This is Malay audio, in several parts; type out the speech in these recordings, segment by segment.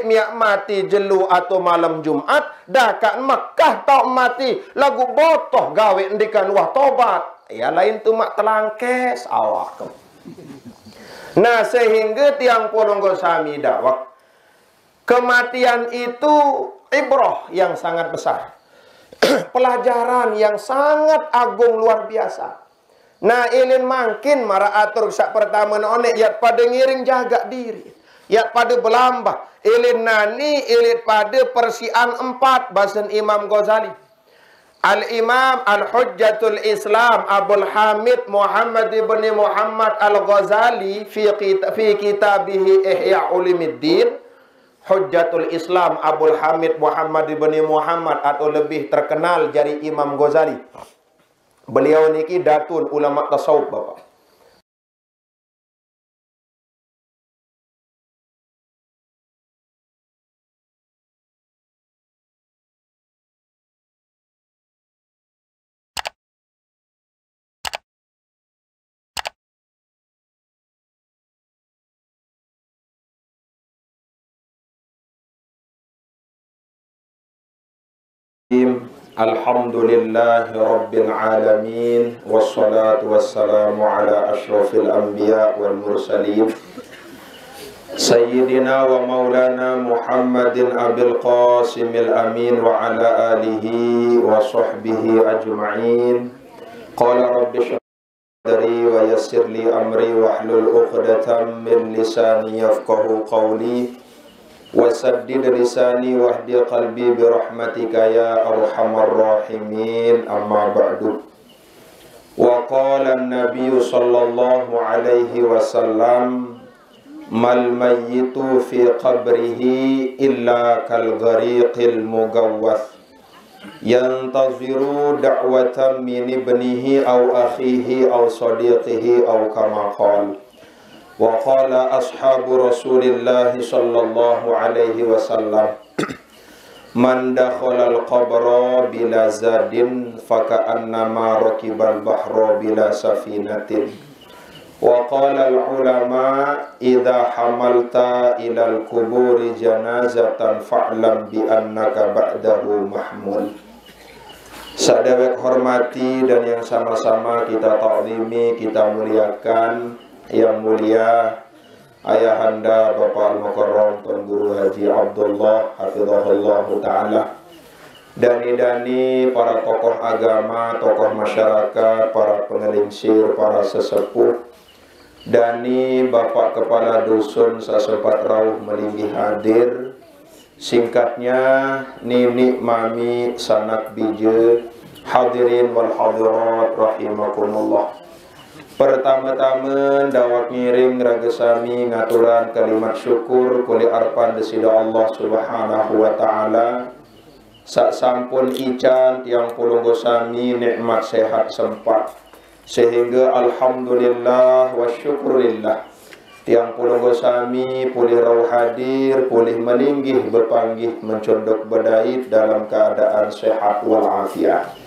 miak mati jelu atau malam Jumat, dah kat Mekah tak mati, lagu botoh gawe ndikan wah tobat. Ya lain tu mak telangkes awak. Nah sehingga tiang Polonggo Sami dakwah, kematian itu ibrah yang sangat besar. Pelajaran yang sangat agung luar biasa. Nah ilin mangkin mara atur sak pertama onek yat pada ngiring jaga diri. Yat pada belambah. Ilin nani ilit pada persian 4 bahasan Imam Ghazali. Al-Imam Al-Hujjatul Islam Abul Hamid Muhammad ibn Muhammad Al-Ghazali fi kitabihi Ihya Ulumuddin. Hujjatul Islam Abul Hamid Muhammad ibn Muhammad atau lebih terkenal dari Imam Ghazali. Beliau niki datun ulama tasawuf Bapak. Alhamdulillahi Rabbil Alamin, wassalatu wassalamu ala ashrafil anbiya wal mursalin, Sayyidina wa maulana Muhammadin abil qasimil amin wa ala alihi wa sahbihi ajma'in. Qala rabbi shrah li wa yassir li amri wahlul 'uqdatam min lisani yafqahu qawli. Wasaddid lisani wahdi qalbi birahmatika ya arhamar rahimin. Amma ba'du. Wa qala an-nabiy sallallahu alaihi wasallam mal mayyitu fi qabrihi illa kal ghariqil mugawwath yantaziru da'watan min ibnihi aw akhihi aw sadiqihi aw kama qala. Wa qala ashabu Rasulillah sallallahu alaihi wasallam man dakhala al-qabra bila zadin faka'annama rakibal bahra bila safinatin. Wa qala al-ulama idza hamalta ila al-quburi janazatan fa'lam bi annaka ba'dahu mahmul. Sadawek hormati dan yang sama-sama kita ta'zimi, kita muliakan yang mulia Ayahanda Bapak Al-Mukarram Tuan Guru Haji Abdullah hafizahullah ta'ala, dani-dani para tokoh agama, tokoh masyarakat, para pengelingsir, para sesepuh, dani Bapak Kepala Dusun sasempat rawuh melinggi hadir, singkatnya nini mami sanak bije, hadirin wal hadirat rahimakumullah. Pertama-tama dawak ngiring raga sami ngaturan kalimat syukur kuli arpan desida Allah subhanahu wa ta'ala. Sak sampun ican tiang Polonggo Sami nikmat sehat sempat, sehingga alhamdulillah wa syukurillah tiang Polonggo Sami pulih rawuh hadir, pulih melinggih berpanggih mencondok bedait dalam keadaan sehat walafiat.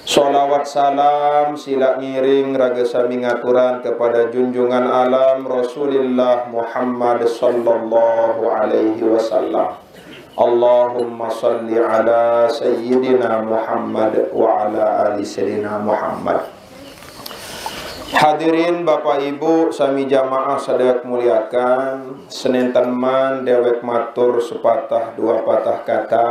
Salawat salam sila ngiring raga sami ngaturan kepada junjungan alam Rasulullah Muhammad sallallahu alaihi wasallam. Allahumma salli ala sayyidina Muhammad wa ala ali sayyidina Muhammad. Hadirin Bapak Ibu sami jamaah sadaya muliakan, Senin teman dewek matur sepatah dua patah kata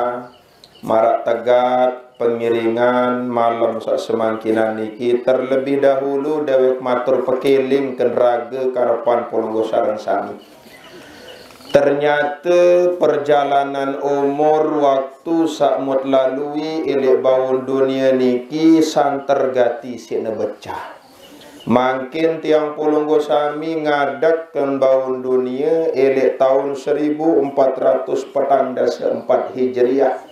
marak tegat pengiringan malam sak semangkinan niki. Terlebih dahulu dewek matur pekeling ken raga karepan Polonggo sareng sami. Ternyata perjalanan umur waktu sakmut lalui ilik baul dunia niki santer gati sine becah. Makin tiang Polonggo Sami ngadak ken baul dunia ilik tahun 1444 Hijriah.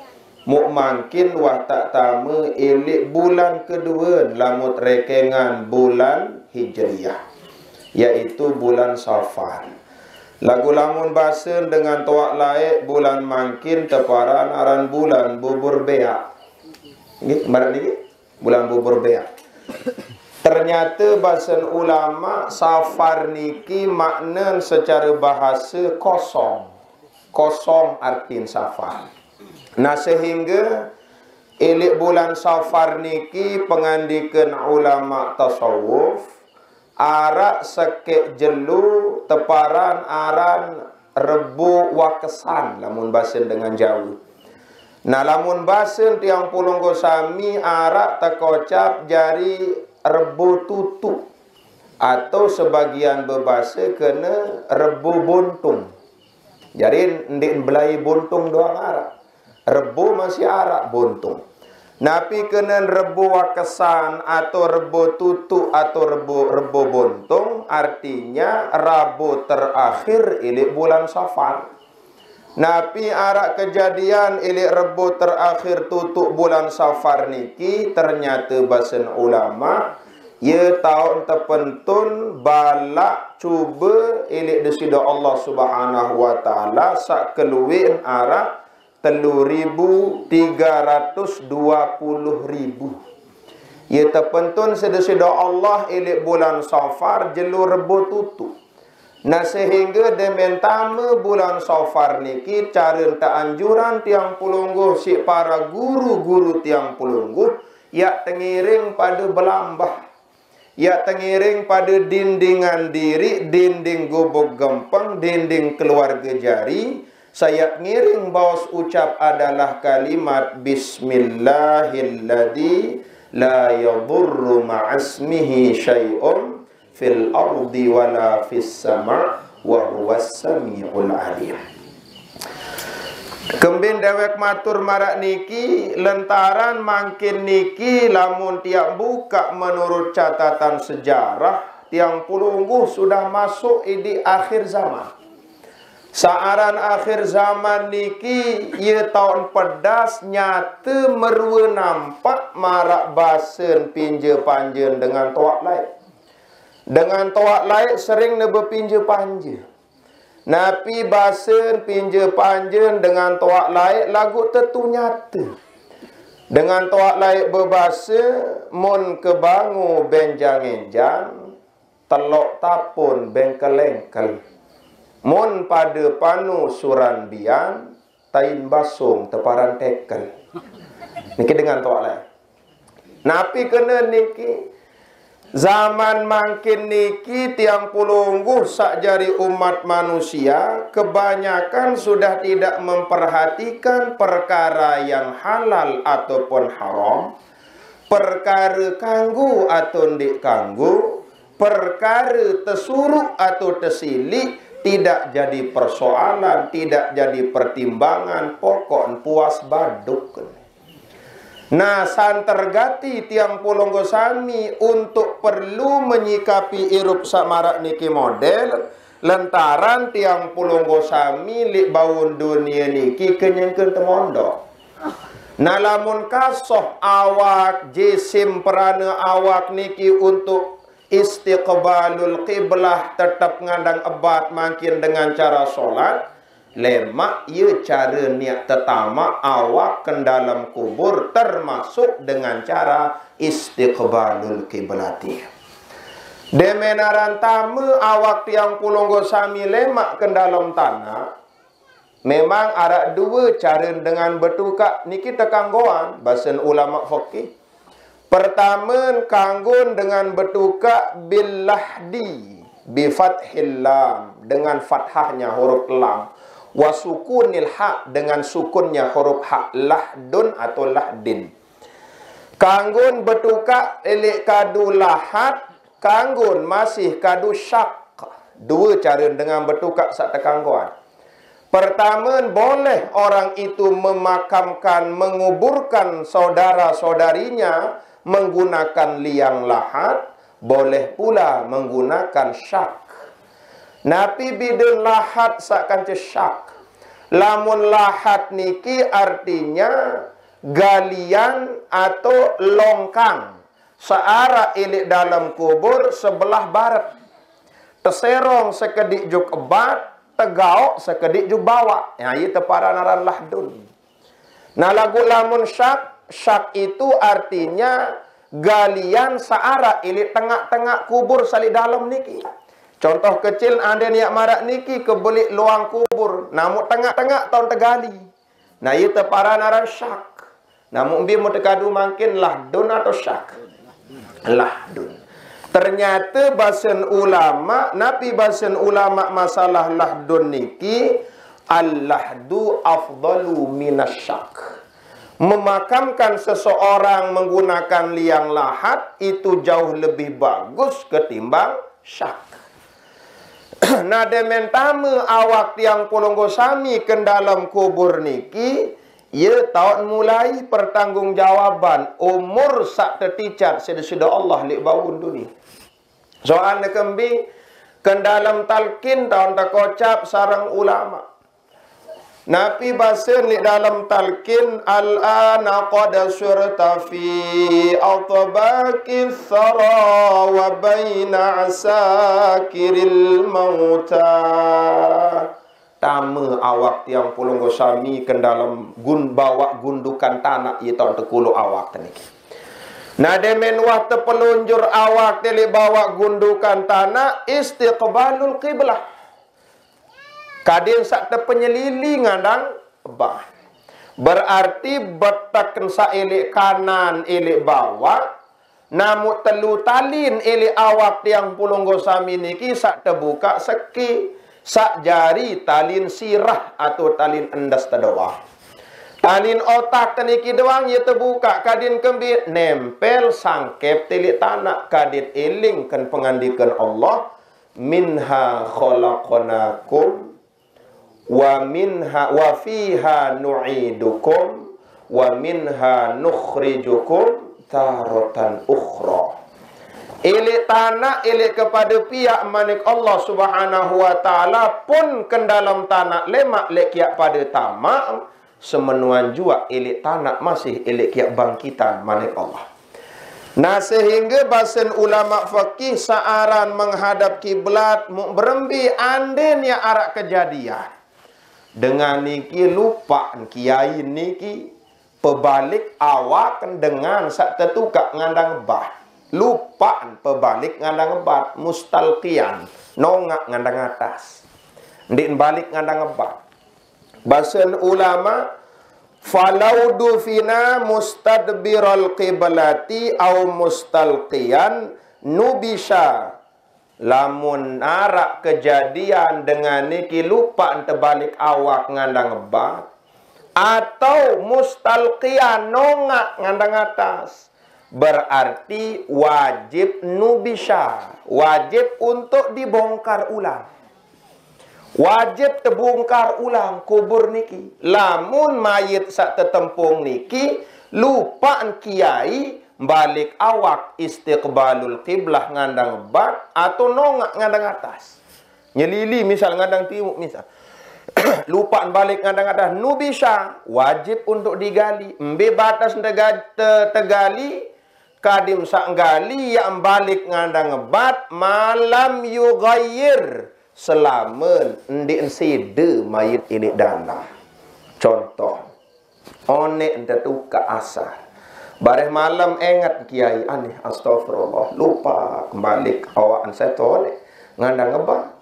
Muk makin wah tak tama ilik bulan kedua lamut rekengan bulan Hijriah, yaitu bulan Safar. Lagu lamun basen dengan toak laik bulan makin teparan aran bulan bubur beak. Kemarin ini bulan bubur beak. Ternyata basen ulama Safar niki makna secara bahasa kosong. kosong artin safar. Nah sehingga ilik bulan safar niki pengandikan ulama tasawuf arak sekek jelu teparan aran rebu wakesan lamun basen dengan jauh. Nah lamun basen tiang pulunggo sami arak tekocap jari rebu tutu atau sebagian berbahasa kena rebu buntung. Jadi ndik belai buntung doang arak. Rebu masih arak buntung. Napi kena rebu wakesan atau rebu tutu atau rebu buntung artinya rabu terakhir ilik bulan safar. Napi arak kejadian ilik rebu terakhir tutup bulan safar niki ternyata basen ulama ia tahun terpentun balak cuba ilik desida Allah Subhanahu wa taala sak keluin arak 3.320.000. Ia terpentun sedesida Allah ilik bulan safar jelu rebu tutup. Nah sehingga dementama bulan safar niki cara anjuran tiang pulungguh si para guru-guru tiang pulungguh ya tengiring pada belambah. Ya tengiring pada dindingan diri, dinding gubuk gempeng, dinding keluarga jari. Saya ngiring bawas ucap adalah kalimat Bismillahilladzi la yadurru ma'asmihi syai'un fil ardi wala fis sama' wa huwas sami'ul alim. Kembin dewek matur marak niki lentaran mangkin niki lamun tiang buka menurut catatan sejarah tiang pulungguh sudah masuk di akhir zaman. Saaran akhir zaman niki ia tahun pedas nyata merua nampak marak basen pinje panjen dengan toak lain. Dengan toak lain sering nebe pinje panje. Napi basen pinje panjen dengan toak lain lagu tetu nyata. Dengan toak lain berbahasa mun kebangu benjang-enjang telok tapun bengkelengkel. Mun pada panu suran bian tain basung teparan tekel. Niki dengan toak lain. Napi kena niki zaman mangkin niki tiang pulungguh sak jari umat manusia kebanyakan sudah tidak memperhatikan perkara yang halal ataupun haram, perkara kanggu atau ndik kanggu, perkara tesuruk atau tersilik tidak jadi persoalan, tidak jadi pertimbangan, pokok puas baduk. Nah, santergati tiang pulunggo sami untuk perlu menyikapi irup samarak niki model lantaran tiang pulunggo sami lik baun dunia niki kenyengkeun temondo. Nah, lamun kasoh awak jisim perana awak niki untuk istiqbalul qiblah tetap ngandang ebat makin dengan cara solat. Lemak ia cara niat tetama awak ke dalam kubur termasuk dengan cara istiqbalul kiblati. Demenaran tama awak tiang pulunggo sami lemak ke dalam tanah. Memang ada dua cara dengan bertukar niki tekanggoan bahasan ulama fikih. Pertama kanggun dengan bertukar billahdi bi fathil lam dengan fathahnya huruf lam. Wasukunil hak dengan sukunnya huruf hak lahdun atau lahdin. Kanggun bertukar ilik kadu lahat, kanggun masih kadu syak. Dua cara dengan bertukar sak tekanggoan. Pertama, boleh orang itu memakamkan, menguburkan saudara-saudarinya menggunakan liang lahat, boleh pula menggunakan syak. Napi bidun lahat sakkan syak. Lamun lahat niki artinya galian atau longkang. Searah ilik dalam kubur sebelah barat. Terserong sekedik juk ebat, tegauk sekedik juk bawa. Ya, ini teparanaran lahdun. Nah, lagu lamun syak, syak itu artinya galian searah ilik tengah-tengah kubur sali dalam niki. Contoh kecil ada niat marak niki kebelik luang kubur. Namun tengah-tengah tahun tegali. Nah ia tepara naran syak. Namun bi mu tekadu makin lahdun atau syak. Lahdun. Ternyata bahasan ulama, nabi bahasan ulama masalah lahdun niki, al-lahdu afdalu minasyak. Memakamkan seseorang menggunakan liang lahat itu jauh lebih bagus ketimbang syak. Nah demen tama awak tiang polonggo sami ke dalam kubur niki, ia tahun mulai pertanggungjawaban umur sak terticat sudah Allah lik bawun dunia. Soal kembi ke dalam talqin tahun tak kocap sarang ulama. Nabi basen li dalam talqin al-ana qad surta fi atbaqis thara wa baina asakiril mauta. Tama awak tiang pulung sami ke dalam bawa gundukan tanah itu untuk kulu awak tadi. Nah demen wah pelunjur awak teli bawa gundukan tanah istiqbalul qiblah. Kadin sak penyelili ngandang bah. Berarti betaken sa ilik kanan ilik bawah. Namu telu talin ilik awak tiang pulunggo sami niki sak terbuka seki. Sak jari talin sirah atau talin endas tadawah. Talin otak teniki doang ya terbuka. Kadin kembir nempel sangkep tilik tanah. Kadin iling kan pengandikan Allah. Minha khalaqnakum. Wa minha wa fiha nu'idukum wa minha nukhrijukum taratan ukhra. Ilik tanah ilik kepada pihak manik Allah Subhanahu wa taala pun ke dalam tanah lemak lek kiak pada tamak semenuan jua ilik tanah masih ilik kiak bangkitan manik Allah. Nah sehingga bahasan ulama fakih saaran menghadap kiblat berembi anden ya arak kejadian. Dengan niki lupa kiai niki pebalik awak dengan sak tetukak ngandang bah. Lupa pebalik ngandang bah mustalqian nongak ngandang atas. Ndin balik ngandang bah. Bahasan ulama falaudu fina mustadbiral qiblati au mustalqian nubisha. Lamun arak kejadian dengan niki lupa terbalik awak ngandang ngebat atau mustalqian nongak ngandang atas berarti wajib nubisha, wajib untuk dibongkar ulang, wajib terbongkar ulang kubur niki. Lamun mayit sak tetempung niki lupa kiai balik awak istiqbalul qiblah ngandang bat atau nongak ngandang atas. Nyelili misal ngandang timur misal. Lupaan balik ngandang atas nubisha wajib untuk digali. Mbe batas tegali kadim sak gali yang balik ngandang bat malam yughayyir selama ndik sede mayit ini dana. Contoh onek ntetuka asar. Bareh malam ingat kiai aneh astagfirullah lupa kembali awak saya tolek ngandang ngebah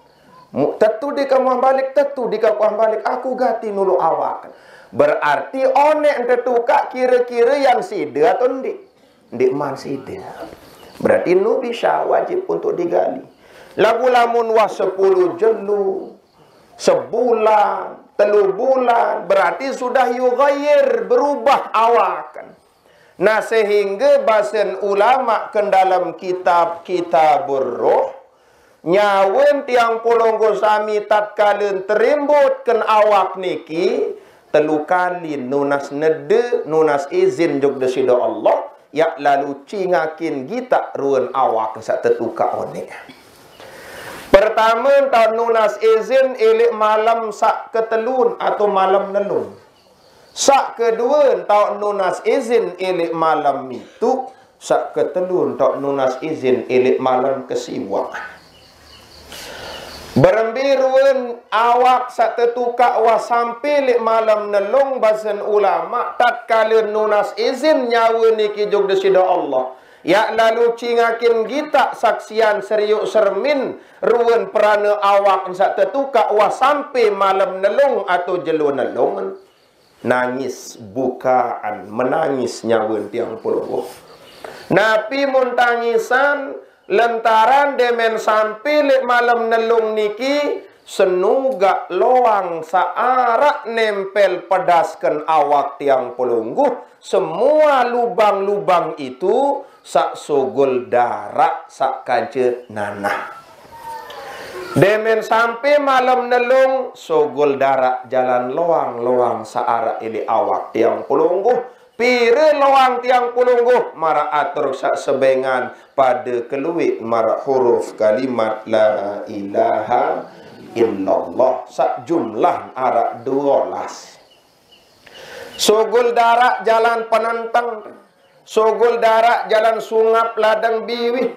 tetu di kamu balik tetu di kamu balik aku gati nulu awak berarti onek tetuka kira-kira yang side atau ndik man side berarti nu bisa wajib untuk digali lagu lamun wah 10 jelu sebulan 3 bulan berarti sudah yughayyir berubah awak. Nah sehingga bahasan ulama ke dalam kitab Ruh nyawen tiang polonggo sami tatkala terimbut ken awak niki 3 kali nunas nede nunas izin jog desida Allah yak lalu cingakin kita ruan awak sak tetuka one. Pertama tahun nunas izin ilik malam sak ketelun atau malam nelun. Sak kedua tak nunas izin ilik malam itu. Sak ketelun tak nunas izin ilik malam kesiwa. Berembiruan awak sak tetuka wa sampai ilik malam nelung bahasan ulama tatkala nunas izin nyawa niki jog desida Allah. Ya lalu cingakin kita saksian seriuk sermin ruwen perana awak sak tetuka wah sampai malam nelung atau jelo nelung nangis bukaan menangis nyawen tiang puluh. Napi mun tangisan lentaran demen sampai lek malam nelung niki senuga loang saarak nempel pedaskan awak tiang pelungguh. Semua lubang-lubang itu sak sogol darak sak kaje nanah. Demen sampai malam nelung sogol darak jalan loang-loang saarak ili awak tiang pelungguh. Pire loang tiang pelungguh mara atur sak sebengan pada keluik mara huruf kalimat la ilaha illallah sak jumlah arak 12. Sogol darak jalan penantang, sogol darak jalan sungap ladang biwih,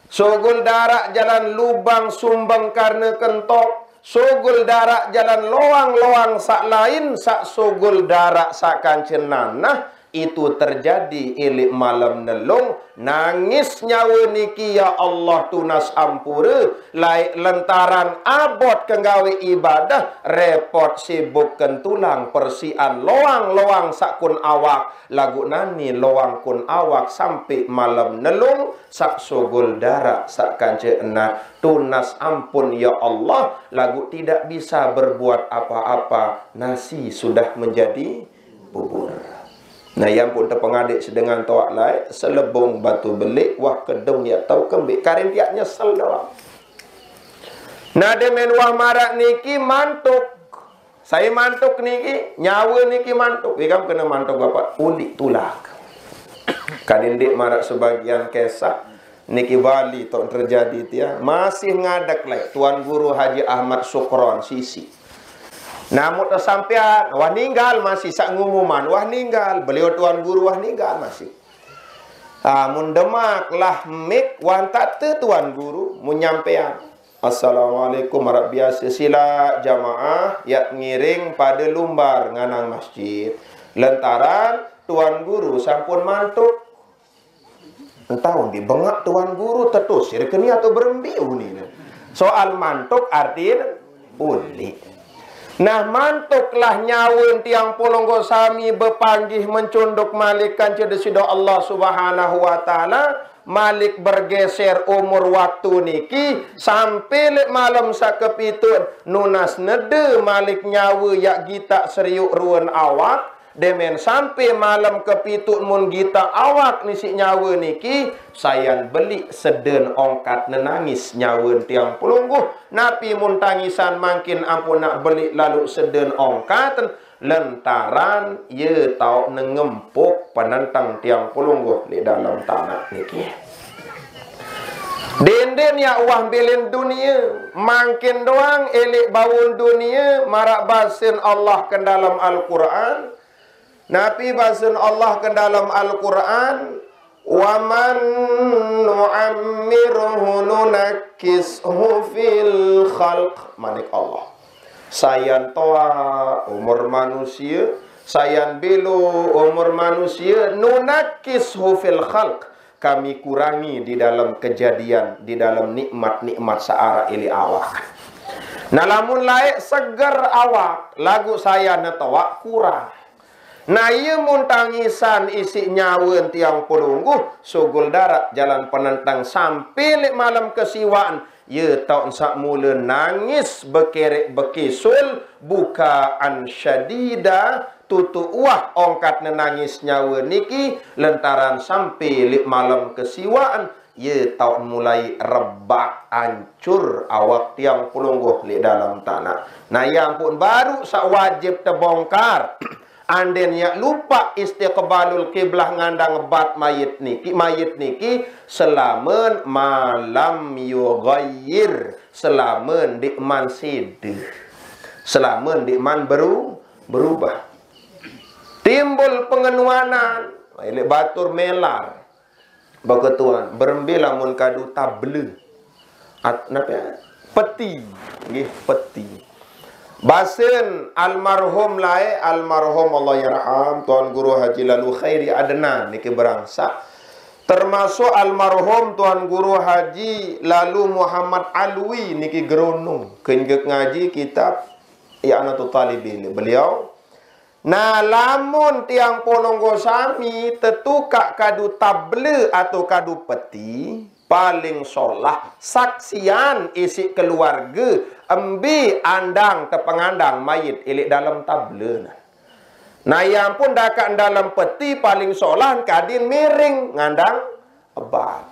sogol darak jalan lubang sumbang karena kentok, sogol darak jalan loang-loang sak lain sak sogol darak sak kancen nanah. Itu terjadi ilik malam nelung nangis nyawa niki ya Allah tunas ampura lai lentaran abot kenggawe ibadah repot sibuk kentulang persian loang-loang sakun awak lagu nani loang kun awak sampai malam nelung sak sogol darak sak kance enak tunas ampun ya Allah lagu tidak bisa berbuat apa-apa nasi sudah menjadi bubur. Nah yang pun terpengadik sedengan toak lai selebung batu belik wah kedung ya tau kembik karin tiak nyesel doang. Nah demen wah marak niki mantuk. Saya mantuk niki nyawa niki mantuk. Ikam kena mantuk bapak ulik tulak. Kadin dik marak sebagian kisah niki Bali tok terjadi dia masih ngadak lai Tuan Guru Haji Ahmad Sukron Sisi. Namun tersampian, wah ninggal masih sak ngumuman, wah ninggal, beliau Tuan Guru wah ninggal masih. Mun demak lah mik wantat te Tuan Guru munyampean. Assalamualaikum harap biasa sila jamaah yak ngiring pada lumbar nganang masjid. Lentaran Tuan Guru sampun mantuk. Entah di bengak Tuan Guru tetusir keni atau berembiu ni. Soal mantuk artinya boleh. Nah mantuklah nyawun tiang polonggo sami bepanggih mencunduk malik kanca desido Allah subhanahu wa ta'ala. Malik bergeser umur waktu niki sampai malam sakepitun nunas nede malik nyawa yak gita seriuk ruan awak. Demen sampai malam kepitut mun gita awak nisi nyawa niki sayan beli seden ongkat nenangis nyawa tiang pelungguh napi mun tangisan makin ampun nak beli lalu seden ongkat lentaran ye tau nengempuk penentang tiang pelungguh di dalam tanah niki. Denden ya wah bilin dunia makin doang elik bawun dunia marak basin Allah ke dalam Al-Quran. Nabi basun Allah ke dalam Al-Quran wa man nu'ammirhu nunakkishu fil khalq manik Allah sayan toa umur manusia sayan belu umur manusia nunakkishu fil khalq kami kurangi di dalam kejadian di dalam nikmat-nikmat searah ili awak. Nah lamun laik seger awak lagu saya netoa kurang. Nah ia mun tangisan isi nyawen tiang pelungguh sugul darat jalan penentang sampai malam kesiwaan ia tau sak mula nangis bekerek bekisul bukaan syadida tutu uah ongkat nangis nyawa niki lentaran sampai malam kesiwaan ia tau mulai rebak hancur awak tiang pelungguh di dalam tanah. Nah yang pun baru sak wajib terbongkar. Anden ya lupa istiqbalul kiblah ngandang bat mayit niki selamen malam yughayyir selamen dikman sidih selamen dikman berubah timbul pengenuanan ilek batur melar bagetuan berembila mun kadu table napa peti nggih peti. Basin almarhum lae almarhum Allah yarham Tuan Guru Haji Lalu Khairi Adnan niki berangsa Termasuk almarhum Tuan Guru Haji Lalu Muhammad Alwi niki geronong kenjek ngaji kitab I'anatul Talibin beliau. Nah lamun tiang Pononggo Sami tetukak kadu table atau kadu peti paling solah saksian isi keluarga embi andang tepengandang mayit ilik dalam table. Nah yang pun dakat dalam peti paling solah kadin miring ngandang ebat.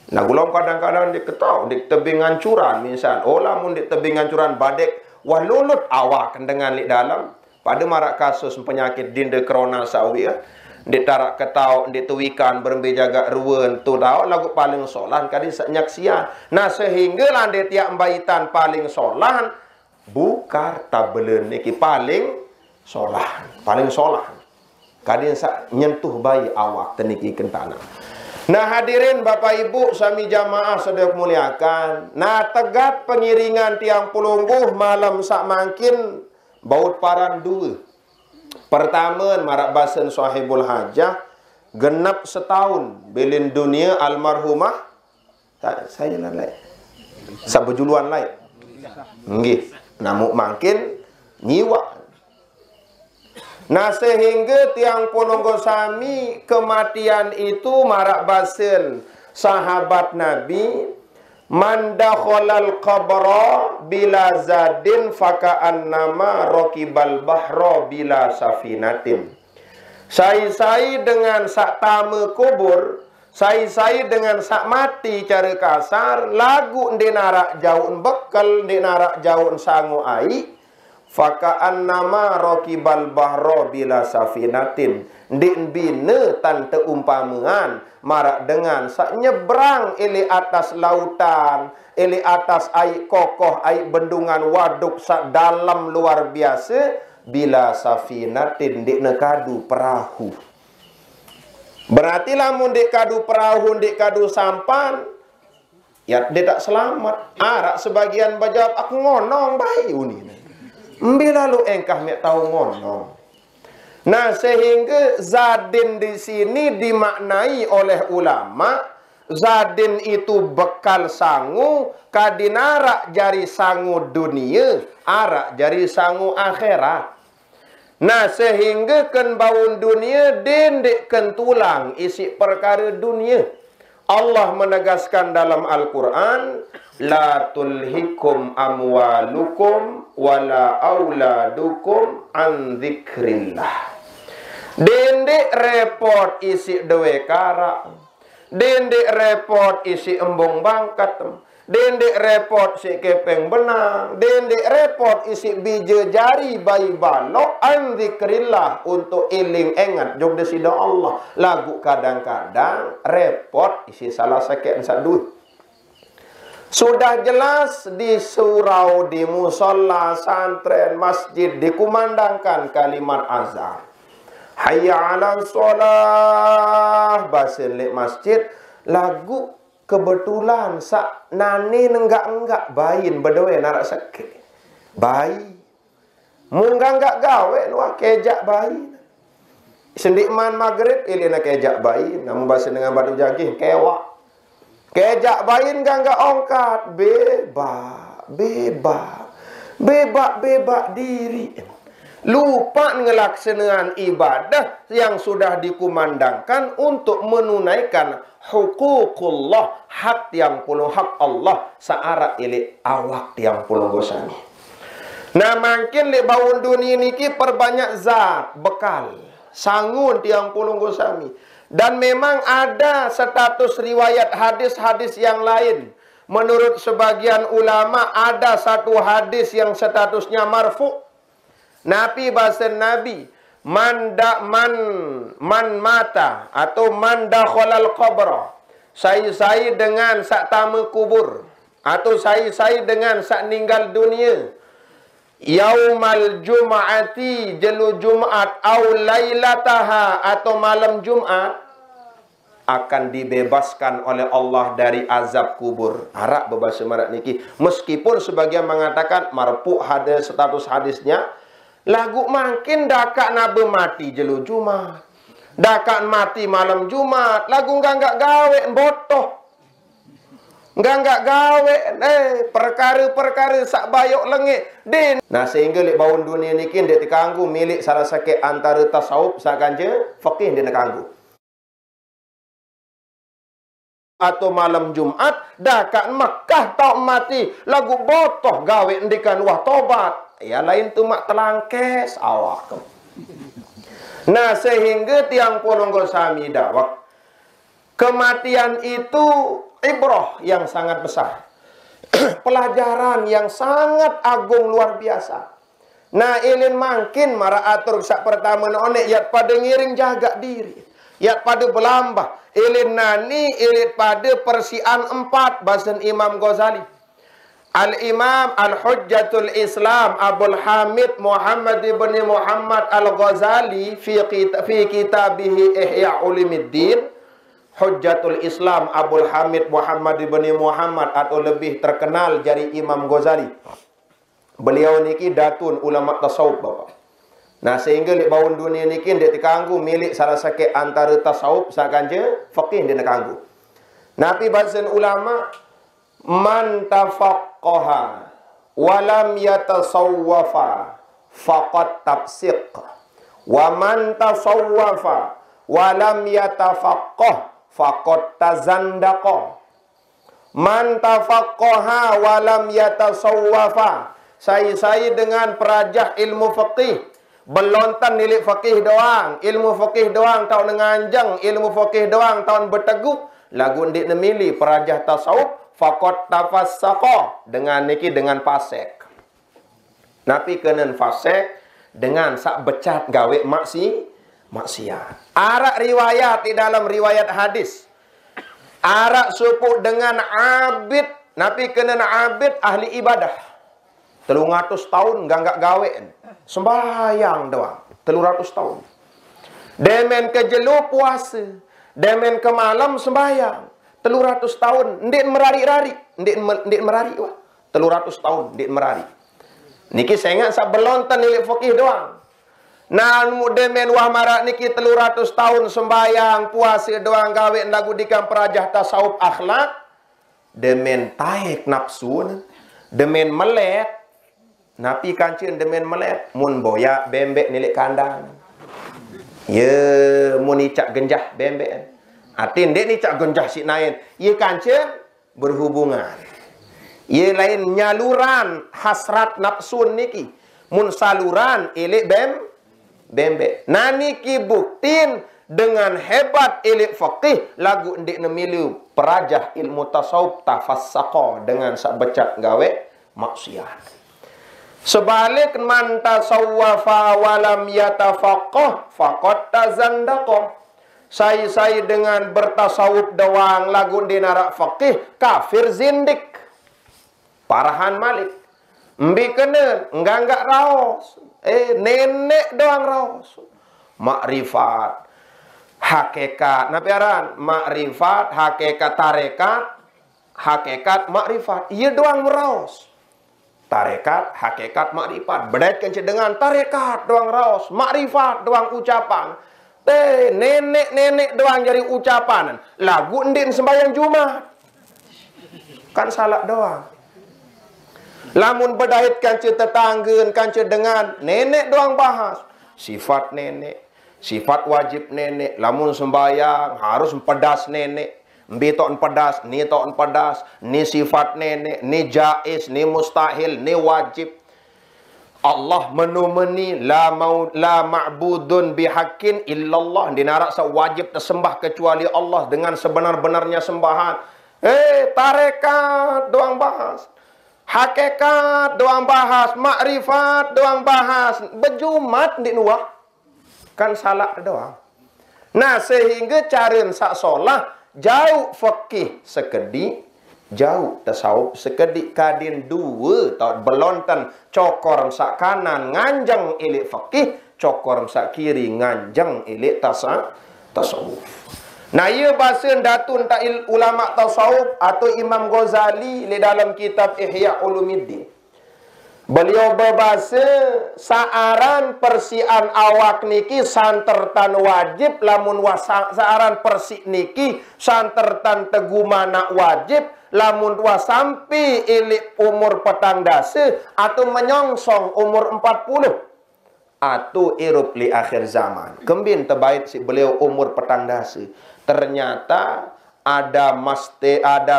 Nah gulung kadang-kadang diketahui di tebing ancuran misal. Oh lamun di tebing ancuran badek walulut awak dengan lik dalam. Pada marak kasus penyakit dinda corona sawi ya. Di tarak ketau, di tuikan berembi jaga ruwen tu tau lagu paling solah kadin senyaksian. Nah sehingga lah di tiap baitan paling solah bukar tabelen niki paling paling solah. Kadin sak nyentuh bayi awak teniki kentana. Nah hadirin Bapak Ibu sami jamaah sedaya muliakan. Nah tegat pengiringan tiang pulungguh malam sak mangkin baut paran dua. Pertama marak basen sahibul hajah genap setahun belin dunia almarhumah saya lain. Sabujuluan lain. Nggih. Namun makin nyiwa. Nah sehingga tiang Pononggo Sami kematian itu marak basen sahabat Nabi man dakhalal qabra bila zadin faka'annama raqibal bahra bila safinatin. Sai-sai dengan sak tame kubur, sai-sai dengan sak mati cara kasar lagu ndinarak jauh bekal ndinarak jauh sangu ai. Faka'annama raqibal bahra bila safinatin. Ndik bina tante umpamaan marak dengan sak nyebrang ili atas lautan, ili atas air kokoh, air bendungan waduk sak dalam luar biasa bila safinatin ndik nekadu perahu. Berarti lamun ndik kadu perahu, ndik kadu sampan, ya dia tak selamat. Arak sebagian bajawab aku ngonong bayu ni. Bila lu engkah mek tahu ngonong. Nah, sehingga zadin di sini dimaknai oleh ulama, zadin itu bekal sangu, kadinarak jari sangu dunia, arak jari sangu akhirat. Nah, sehingga ken baun dunia dendek ken tulang isi perkara dunia. Allah menegaskan dalam Al-Quran, la tulhikum amwalukum wala auladukum an dzikrillah. Dendek repot isi dewe kara, dendek repot isi embong bangkat, dendek repot si kepeng benang, dendek repot isi bija jari bayi balok an dzikrillah untuk iling engat jog desida Allah. Lagu kadang-kadang repot isi salah sakit sadut. Sudah jelas di surau, di musola, santren, masjid dikumandangkan kalimat azan. Hayya 'alan sholah, basin lek masjid lagu kebetulan sak nani nenggak-enggak bayin bedewe narak sakit. Bayi. Munggah enggak gawe nuah kejak bayi. Sendikman maghrib ilina kejak bayi, namun basin dengan batu jangkih kewak. Kejak bayin gak ongkat. Bebak diri. Lupa ngelaksanaan ibadah yang sudah dikumandangkan untuk menunaikan hukukullah, hak yang puluh hak Allah searah ilik awak yang puluh gosani. Nah makin li baun dunia niki perbanyak zat bekal sangun tiang puluh gosami. Dan memang ada status riwayat hadis-hadis yang lain. Menurut sebagian ulama ada satu hadis yang statusnya marfu. Nabi bahasa Nabi, man mata atau man dakhalal qabra. Saya dengan sak tamu kubur atau saya dengan sak ninggal dunia. Yaumal Jum'ati jelu Jumat au lailataha atau malam Jumat akan dibebaskan oleh Allah dari azab kubur. Harap berbahasa marak niki. Meskipun sebagian mengatakan marfu hadis status hadisnya lagu makin dakak nabe mati jelu Jumat. Dakan mati malam Jumat, lagu enggak gawe botoh. Enggak gawe perkara-perkara sak bayok lengit din. Nah sehingga lek baun dunia ni kin dia terganggu milik salah sakit antara tasawuf sakan je fikih dia nak ganggu. Atau malam Jumat dakan Makkah tau mati lagu botoh gawe ndikan wah tobat. Ya lain tu mak telangkes awak. Nah sehingga tiang polonggo sami dakwah kematian itu ibrah yang sangat besar. Pelajaran yang sangat agung luar biasa. Nah ilin makin mara atur sak pertama onek yat pada ngiring jaga diri. Yat pada belambah. Ilin nani ilit pada persian 4 bahasan Imam Ghazali. Al-Imam Al-Hujjatul Islam Abul Hamid Muhammad ibn Muhammad Al-Ghazali fi kitabihi Ihya Ulumuddin. Hujjatul Islam Abul Hamid Muhammad ibn Muhammad atau lebih terkenal dari Imam Ghazali. Beliau niki datun ulama tasawuf Bapak. Nah sehingga lek baun dunia niki dia terganggu milik salah sakit antara tasawuf sakan je fikih dia nak ganggu. Nabi bahasan ulama man tafaqqaha walam yatasawwafa faqad tafsiq wa man tasawwafa walam yatafaqqah faqad tazandaqa. Man tafaqqaha walam yatasawwafa, saya dengan perajah ilmu fikih belontan nilik fikih doang, ilmu fikih doang tahun nganjang, ilmu fikih doang tahun berteguh lagu ndik nemili perajah tasawuf faqad tafassaqa dengan niki dengan fasik. Napi kenen fasik dengan sak becat gawe maksiat. Arak riwayat di dalam riwayat hadis. Arak supu dengan abid, napi kenen abid ahli ibadah. 300 tahun enggak gawe. Sembahyang doang 300 tahun. Demen ke jelu puasa, demen ke malam sembahyang 300 tahun ndik merari-rari, ndik merari wah. 300 tahun ndik merari. Niki saya ingat sak belontan nilik fikih doang. Nah demen wah marak niki 300 tahun sembahyang puasa doang gawe lagu dikam perajah tasawuf akhlak. Demen taik nafsu, demen melek. Napi kancin demen melek mun boya bembek nilik kandang. Ye mun icak genjah bembek. Atin dek ni cak genjah si nain. Ye kancin berhubungan. Ye lain nyaluran hasrat nafsun niki. Mun saluran ilik bembek. Niki buktin dengan hebat ilik faqih lagu ndik nemilu perajah ilmu tasawuf tafassaqa dengan sak becat gawe maksiat. Sebalik man tasawwafa walam yatafaqqah faqad tazandaqa. Saya dengan bertasawuf doang lagu dinarak faqih kafir zindik. Parahan Malik. Mbi kenen enggak raos. Nenek doang raos. Makrifat, hakikat. Napi aran makrifat, hakikat tarekat, hakikat makrifat. Ia doang meraos. Tarekat, hakikat, makrifat. Bedakan dengan tarekat doang raos, makrifat doang ucapan. Nenek doang jadi ucapan. Lagu ndin sembahyang Jumat. Kan salah doang. Lamun bedait kanca tetanggeun kanca dengan nenek doang bahas. Sifat nenek, sifat wajib nenek. Lamun sembahyang harus pedas nenek. Mbi tok pedas, ni tok pedas, ni sifat nenek, ni jaiz, ni mustahil, ni wajib. Allah menumeni la ma'budun bihaqqin illallah. Dinarak sewajib tersembah kecuali Allah dengan sebenar-benarnya sembahan. Tarekat doang bahas. Hakikat doang bahas, makrifat doang bahas. Berjumat di nuah. Kan salah doang. Nah, sehingga carin sak solah jauh fikih sekedi, jauh tasawuf sekedi kadin dua tahun belontan cokor sak kanan nganjang ilik fikih, cokor sak kiri nganjang ilik tasawuf. Nah, ia bahasa datun ta'il ulama tasawuf atau Imam Ghazali di dalam kitab Ihya Ulumuddin. Beliau berbahasa saaran persian awak niki santertan wajib lamun saaran persik niki santertan tegumana wajib lamun sampai ilik umur petang dase atau menyongsong umur 40 atau irup li akhir zaman. Kembin terbaik si beliau umur petang dase. Ternyata ada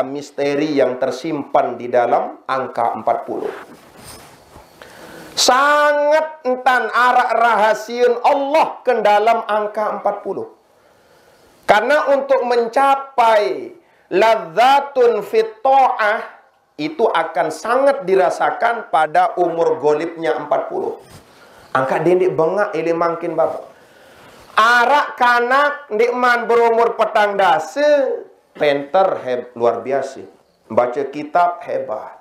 misteri yang tersimpan di dalam angka 40. Sangat entan arak rahasian Allah ke dalam angka 40. Karena untuk mencapai ladzatun fit ta'ah itu akan sangat dirasakan pada umur golibnya 40. Angka dindik bengak ili makin bapak. Arak kanak ndikman berumur petang dase penter luar biasa. Baca kitab hebat.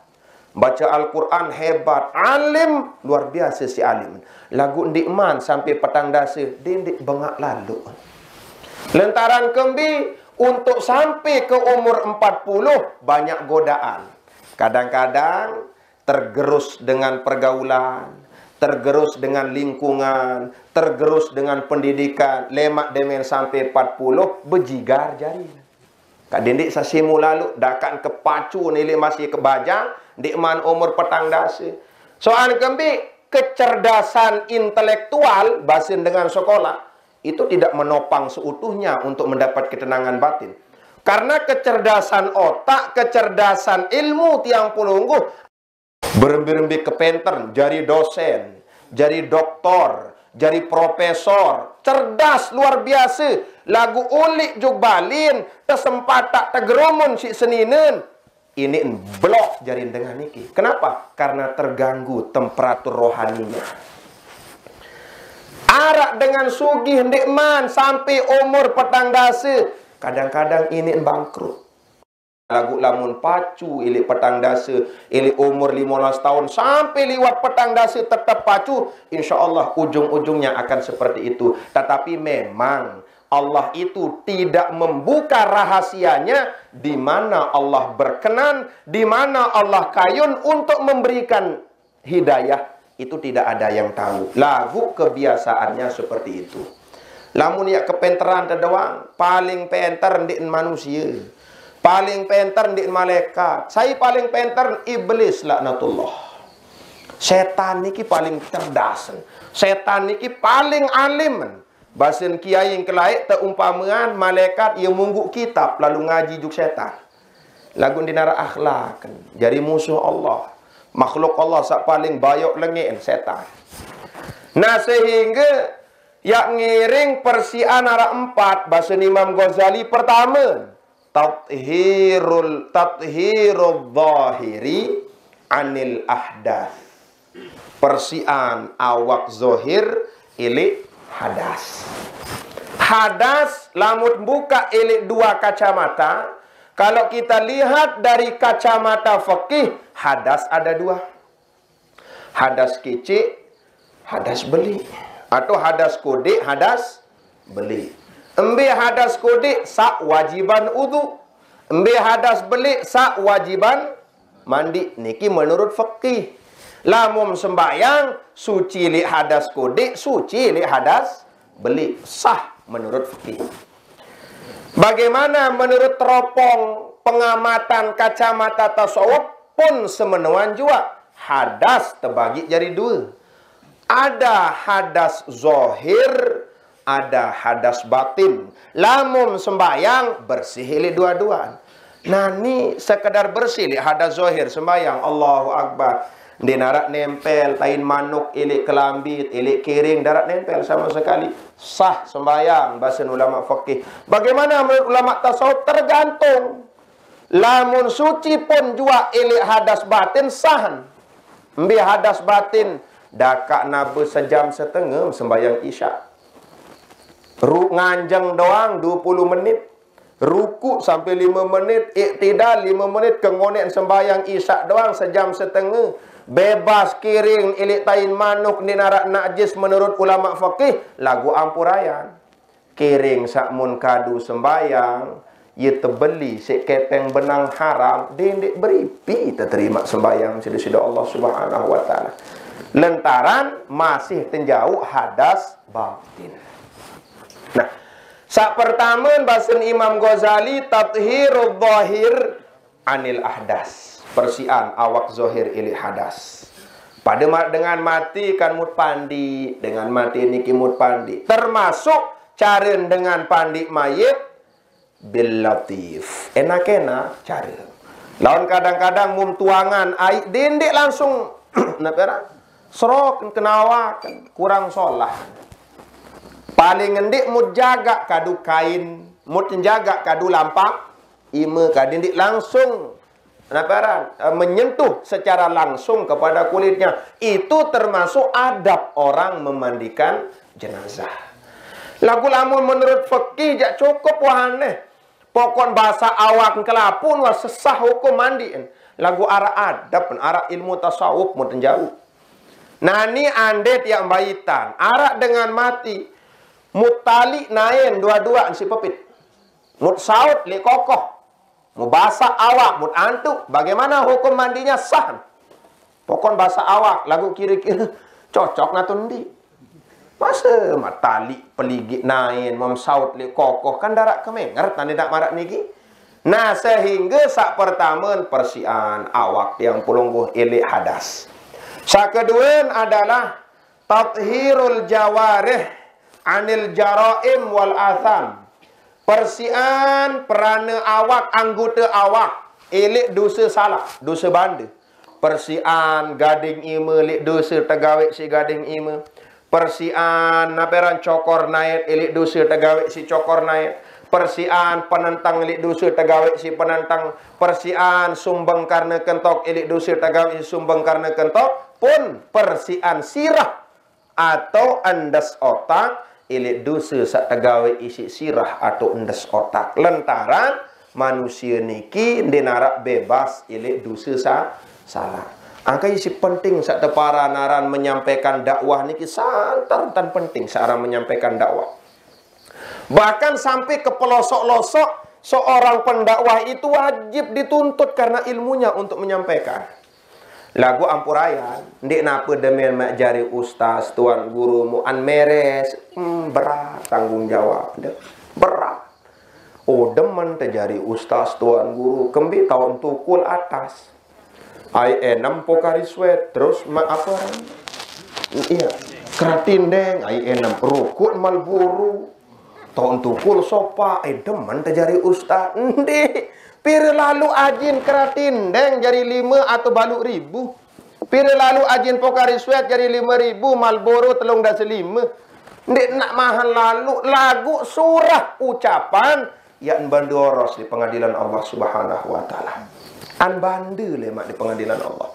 Baca Al-Quran hebat. Alim luar biasa si alim. Lagu ndikman sampai petang dase dindik bengak lalu. Lentaran kembi untuk sampai ke umur 40 banyak godaan. Kadang-kadang tergerus dengan pergaulan, tergerus dengan lingkungan, tergerus dengan pendidikan. Lemak demen sampai 40 bejigar jari. Kak dindik sasimu lalu dakan kepacu nilai masih kebajang. Dikman umur petang dase. Soal kembi kecerdasan intelektual basin dengan sekolah itu tidak menopang seutuhnya untuk mendapat ketenangan batin. Karena kecerdasan otak, kecerdasan ilmu tiang pulungguh berembi-rembi kepenter, jadi dosen, jadi doktor, jadi profesor, cerdas luar biasa. Lagu ulik juk balin, tersempatak tegerumun si seninen. Ini blok jarin dengan niki. Kenapa? Karena terganggu temperatur rohaninya. Arak dengan sugih ndikman sampai umur petang dase. Kadang-kadang ini bangkrut. Lagu lamun pacu ilik petang dase, ilik umur 15 tahun sampai liwat petang dase tetap pacu, insya Allah ujung-ujungnya akan seperti itu. Tetapi memang Allah itu tidak membuka rahasianya di mana Allah berkenan, di mana Allah kayun untuk memberikan hidayah. Itu tidak ada yang tahu. Lagu kebiasaannya seperti itu. Lamun ya kepenteran doang, paling penter di manusia, paling penter di malaikat. Saya paling penter iblis laknatullah. Setan niki paling cerdas. Setan niki paling alim. Basin kiai yang kelaik teumpamaan malaikat yang mungguk kitab lalu ngaji juk setan. Lagu dinara akhlak jadi musuh Allah. Makhluk Allah sak paling bayok lengin setan. Nah sehingga yang ngiring persian ara 4 basin Imam Ghazali pertama tathhirul zahiri anil ahdath. Persian awak zohir ili hadas. Hadas lamun buka ilik 2 kacamata. Kalau kita lihat dari kacamata fikih, hadas ada 2. Hadas kecil, hadas beli. Atau hadas kode, hadas beli. Embe hadas kode sak wajiban wudu. Embe hadas beli sak wajiban mandi. Niki menurut fikih. Lamun sembayang suci li hadas kode, suci li hadas beli. Sah menurut fikih. Bagaimana menurut teropong pengamatan kacamata tasawuf pun semenuan jua. Hadas terbagi jadi 2. Ada hadas zohir, ada hadas batin. Lamun sembayang bersih li dua-duaan. Nah ini sekedar bersih li hadas zohir sembayang. Allahu Akbar. Di narak nempel, tain manuk, ilik kelambit, ilik kiring, darat nempel sama sekali. Sah sembayang, bahasa ulama fikih. Bagaimana menurut ulama tasawuf? Tergantung. Lamun suci pun jua ilik hadas batin sahan. Mbi hadas batin, dakak nabe sejam setengah sembayang isya. Nganjeng doang 20 menit. Ruku sampai 5 menit, iktidal 5 menit, kengonek sembayang isya doang sejam setengah. Bebas kiring ilik tain manuk ni narak najis menurut ulama fikih lagu ampurayan. Kiring sakmun kadu sembayang, ia terbeli sik kepeng benang haram, dia beripi terima sembahyang sida Allah Subhanahu wa taala. Lantaran masih tenjauh hadas batin. Nah, sak pertama bahasa Imam Ghazali tathhirul zahir anil ahdas. Persian awak zahir ili hadas. Pada dengan mati kan mut pandi, dengan mati niki mut pandi. Termasuk cara dengan pandi mayit bil latif. Enak-enak cara. Lawan kadang-kadang mum tuangan air dindik langsung napa serok kenawakan kurang solah. Paling ngendik mut jaga kadu kain, mut jaga kadu lampak, ima kadindik langsung menyentuh secara langsung kepada kulitnya. Itu termasuk adab orang memandikan jenazah. Lagu lamun menurut fikih jak cukup wahane. Pokon bahasa awak kelapun wa sesah hukum mandi. Lagu arah adab, arah ilmu tasawuf mut jauh. Nah ni andet yang baitan, arah dengan mati. Mutali naen dua-dua si pepit. Mut saut li kokoh. Mubasa awak, mut antuk. Bagaimana hukum mandinya sah? Pokon bahasa awak, lagu kira-kira cocok ngatundi. Masa matali peligit nain, mom saut li kokoh kan darak kemengar tanda dak marak niki. Nah sehingga sak pertama persian awak yang pulungguh ilik hadas. Sak kedua adalah tathhirul jawarih anil jaraim wal atham. Persian perana awak, anggota awak ilik dosa salah, dosa banda. Persian gading ima ilik dosa tegawik si gading ima. Persian naperan cokor naik ilik dosa tegawik si cokor naik. Persian penentang ilik dosa tegawik si penentang. Persian sumbang karena kentok ilik dosa tegawik si sumbang karena kentok. Pun persian sirah atau endas otak ilik dosa sak tegawik isi sirah atau endas otak. Lantaran manusia niki dinarak bebas ilik dosa salah. Angka isi penting sak tepara naran menyampaikan dakwah niki santar tan penting seorang menyampaikan dakwah. Bahkan sampai ke pelosok-losok seorang pendakwah itu wajib dituntut karena ilmunya untuk menyampaikan. Lagu ampurayan, ndik napa demen mak jari ustaz, tuan guru muan meres, berat tanggung jawab deh. Berat. Oh demen terjari ustaz, tuan guru, kembi tahun tukul atas. Ai enam pokari sweat, terus mak apa? Iya, keratin deng, ai enam rukut malburu. Tahun tukul sopa, demen terjadi ustaz. Ndik. Pira lalu ajin keratin deng jari 5 atau baluk 1000. Pira lalu ajin pokari sweat jari 5.000, Marlboro telung dah selima. Ndik nak mahal lalu lagu surah ucapan yang bandoros di pengadilan Allah Subhanahu wa taala. An bandu lemak di pengadilan Allah.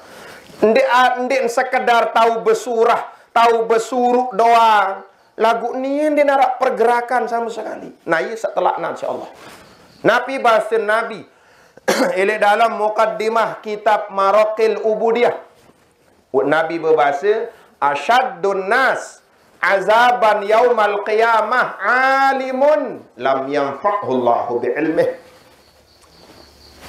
Ndik sekedar tahu besurah, tahu besuruk doang. Lagu ni dia narak pergerakan sama sekali. Nah, ia setelah insyaallah. Nabi bahasa Nabi ini dalam muqaddimah kitab Maraqil Ubudiyah. Nabi berbahasa asyaddun nas azaban yaumal qiyamah alimun lam yanfa'hullahu bi'ilmih.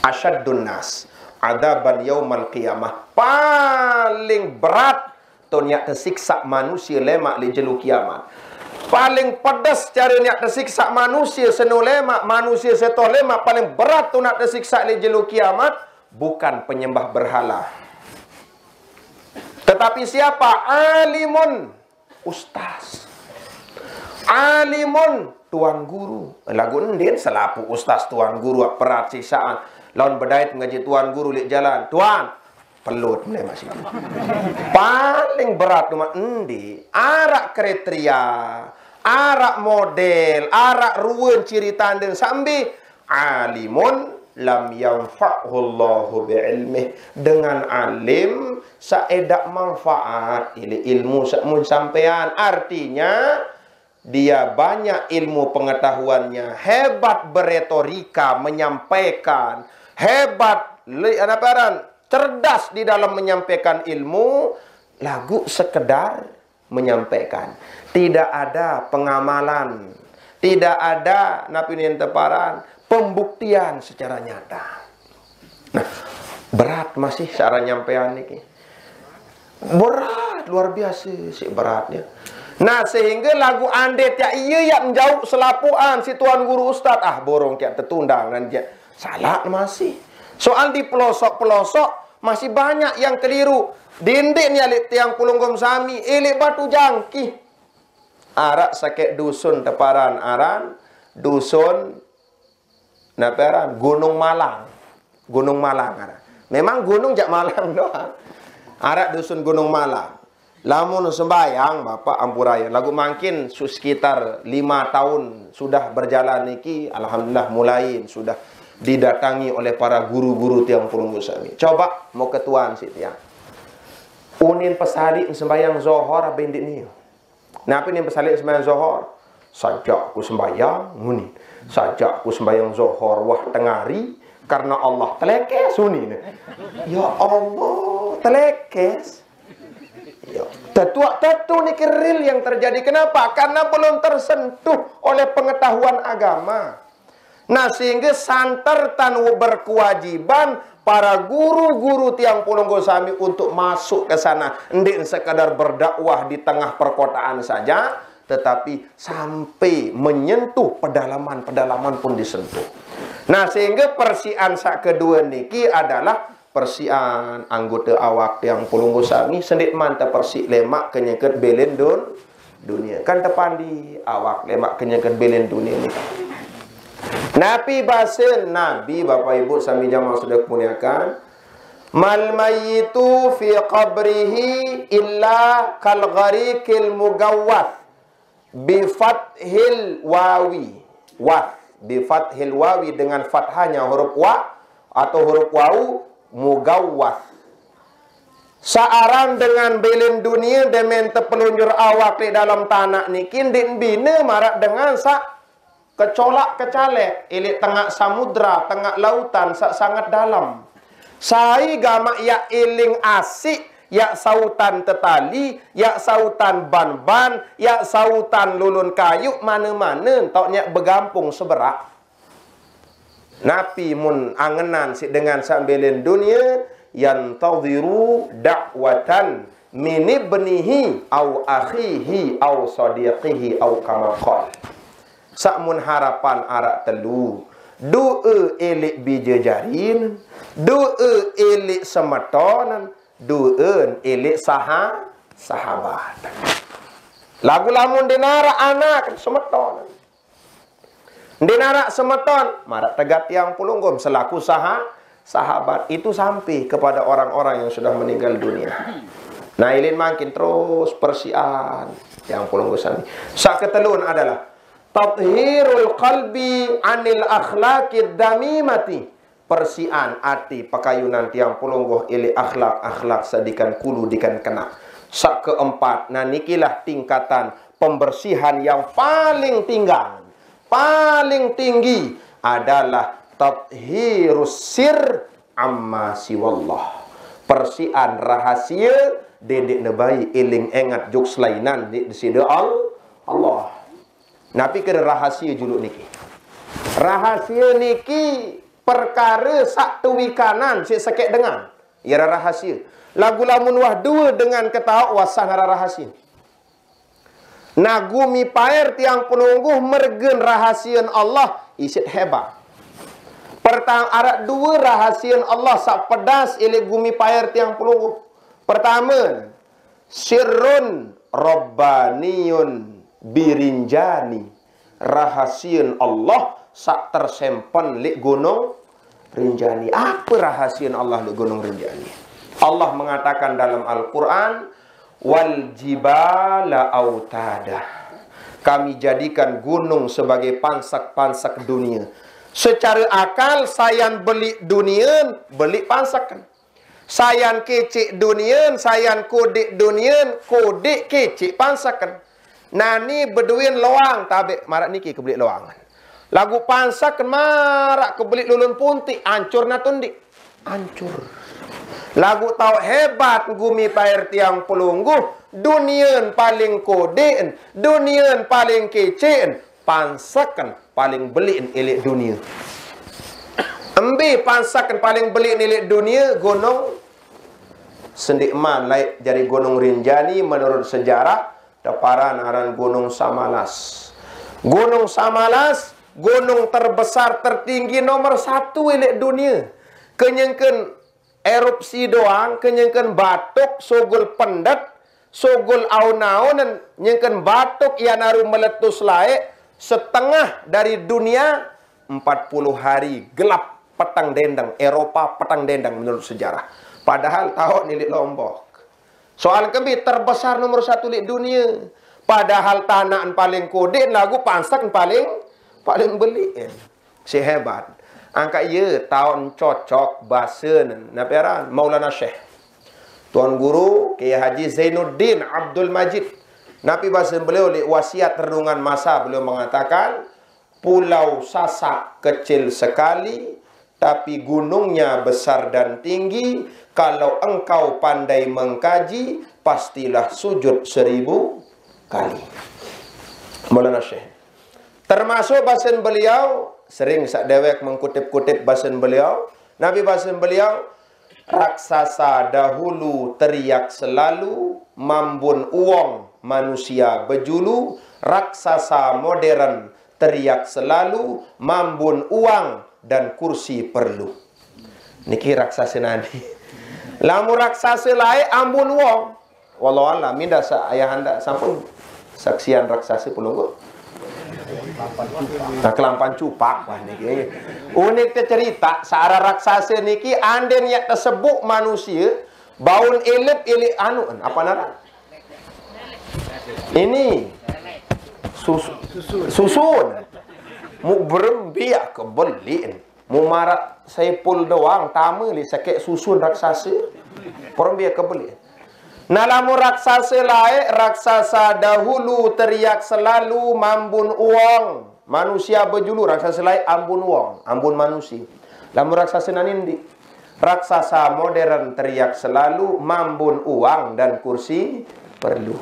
Asyaddun nas azaban yaumal qiyamah, paling berat tonyak tersiksa manusia lemak li jelu kiamat. Paling pedas cara nak tersiksa manusia senolemak, manusia setolemak, paling berat tu nak tersiksa di jelu kiamat bukan penyembah berhala. Tetapi siapa? Alimun, ustaz. Alimun, tuan guru. Lagu ndin selapu ustaz tuan guru perat siksaan. Lawan berdait ngaji tuan guru lihat jalan. Tuan, pelut mulai masih. Paling berat cuma endi arak kriteria, arak model, arak ruwen ciri tanda sambil alimun lam yanfa'hullahu bi'ilmih, dengan alim saedak manfaat ilmu sakmun sampean. Artinya dia banyak ilmu pengetahuannya, hebat beretorika menyampaikan, hebat cerdas di dalam menyampaikan ilmu, lagu sekedar menyampaikan. Tidak ada pengamalan, tidak ada napi teparan, pembuktian secara nyata. Nah, berat masih cara nyampean ini. Berat, luar biasa si beratnya. Nah, sehingga lagu andet ya iya yang menjauh selapuan si tuan guru ustaz. Ah, borong kiat tertundang dan dia salah masih. Soal di pelosok-pelosok masih banyak yang keliru. Dindik ni alik tiang pulunggom sami, ilik batu jangki. Arak sakit dusun teparan aran, dusun naperan Gunung Malang. Gunung Malang aran. Memang gunung jak Malang doang. Arak dusun Gunung Malang. Lamun sembayang Bapak ampuraya. Lagu makin sekitar 5 tahun sudah berjalan niki, alhamdulillah mulai sudah didatangi oleh para guru-guru tiang pulunggu sami. Coba mau ketuaan si tiang. Unin pesalik sembayang zohor bendik ni. Napa ni pesalik sembayang zohor? Sajak ku sembayang ngunin. Sajak ku sembayang zohor wah tengari. Karena Allah telekes suni. Ya Allah, telekes. Ya, tetu ni keril yang terjadi. Kenapa? Karena belum tersentuh oleh pengetahuan agama. Nah, sehingga santer tan berkewajiban para guru-guru tiang pulunggo sami untuk masuk ke sana. Ndik sekadar berdakwah di tengah perkotaan saja, tetapi sampai menyentuh pedalaman-pedalaman pun disentuh. Nah, sehingga persian sak kedua niki adalah persian anggota awak yang pulunggo sami sendit manta persik lemak kenyeket belen dunia. Kan tepandi awak lemak kenyeket belen dunia ni. Nabi bahasa Nabi Bapak Ibu sami jamaah sudah kemuliakan. Mal mayyitu fi qabrihi illa kal gharikil mugawwath bi fathil wawi. Wath bi fathil wawi dengan fathahnya huruf wa atau huruf wau mugawwath. Searang dengan belen dunia demen tepelunjur awak di dalam tanah niki din bina marak dengan sak kecolak kecalek ilik tengah samudra tengah lautan sangat dalam. Sai gama ya iling asik ya sautan tetali ya sautan ban-ban ya sautan lulun kayu mana-mana toknya begampung seberak. Napi mun angenan si dengan sambelen dunia yantadhiru da'watan min ibnihi au akhihi au sadiqihi au kama qala. Sakmun harapan arak telu. Doa elik bija jarin, doa elik semetonan, doa elik sahabat. Lagu lamun dinara anak semetonan. Dinara semeton, marak tegat tiang pulunggom selaku sahabat. Itu sampai kepada orang-orang yang sudah meninggal dunia. Nah, ilin makin terus persian tiang pulunggom sami. Sak ketelun adalah tathhirul qalbi anil akhlaqid damimati. Persian ati pakayunan tiang pulungguh ili akhlak sedikan kulu dikan kena. Sak keempat, nah nikilah tingkatan pembersihan yang paling tinggi adalah tathhirus sir amma siwallah. Persian rahasia dedek nebai iling engat juk selainan di sida Allah. Nabi kena rahasia juluk niki. Rahasia niki perkara sak tuwi kanan si sakit dengan. Ya rahasia. Lagu lamun wah dua dengan ketahu wasan rahasia. Nagumi pair tiang penungguh mergen rahasian Allah isit hebat. Pertama arak dua rahasian Allah sak pedas ili gumi pair tiang penungguh. Pertama, sirrun rabbaniyun birinjani. Rahasian Allah sak tersempan li gunung Rinjani. Apa rahasian Allah li gunung Rinjani? Allah mengatakan dalam Al-Quran, wal jibala autada. Kami jadikan gunung sebagai pansak-pansak dunia. Secara akal sayan beli dunia, beli pansakan. Sayan kecik dunia, sayan kodik dunia, kodik kecik pansakan. Nani beduin loang tabe marak niki kebelik loangan. Lagu pansak marak kebelik lulun punti ancur natundi. Ancur. Lagu tau hebat gumi pair tiang pelungguh, dunian paling kodein, dunian paling kecin, pansakan paling beliin elik dunia. Embi pansakan paling belik nilik dunia gunung Sendikman laik jadi gunung Rinjani menurut sejarah deparan aran gunung Samalas. Gunung Samalas gunung terbesar tertinggi nomor 1 ilik dunia. Kenyengken erupsi doang, kenyengken batuk, sogul pendet, sogul aun-aunan, nyengken batuk yang naru meletus laik setengah dari dunia 40 hari gelap petang dendang. Eropa petang dendang menurut sejarah. Padahal tahun nilik Lombok. Soal kembi terbesar nomor 1 di dunia. Padahal tanaan paling kodin lagu pansak paling beli. Si hebat. Angka ye tahun cocok bahasa naperan Maulana Syekh. Tuan Guru Kiai Haji Zainuddin Abdul Majid. Nabi bahasa beliau li wasiat renungan masa beliau mengatakan Pulau Sasak kecil sekali tapi gunungnya besar dan tinggi. Kalau engkau pandai mengkaji, pastilah sujud 1000 kali. Maulana Syekh. Termasuk bahasan beliau, sering sak dewek mengkutip-kutip bahasan beliau. Nabi bahasan beliau, raksasa dahulu teriak selalu, mambun uang manusia bejulu. Raksasa modern teriak selalu, mambun uang dan kursi perlu. Niki raksasa nani. Lamu raksasa lain ambun wong. Wallahualam minda sa ayah anda sampun saksian raksasa pulunggu. Nah kelampan cupak wah niki. Unik cerita searah raksasa niki anden yang tersebut manusia baun elip anu apa nara? Ini susun. Mu berembiak kebeliin. Mu marak Saipul doang tamu li sakit susun raksasa. Perembiak kebeli. Nalamu raksasa lain, raksasa dahulu teriak selalu mambun uang. Manusia berjulu, raksasa lain ambun uang, ambun manusia. Lamu raksasa nanindi. Raksasa modern teriak selalu mambun uang dan kursi perlu.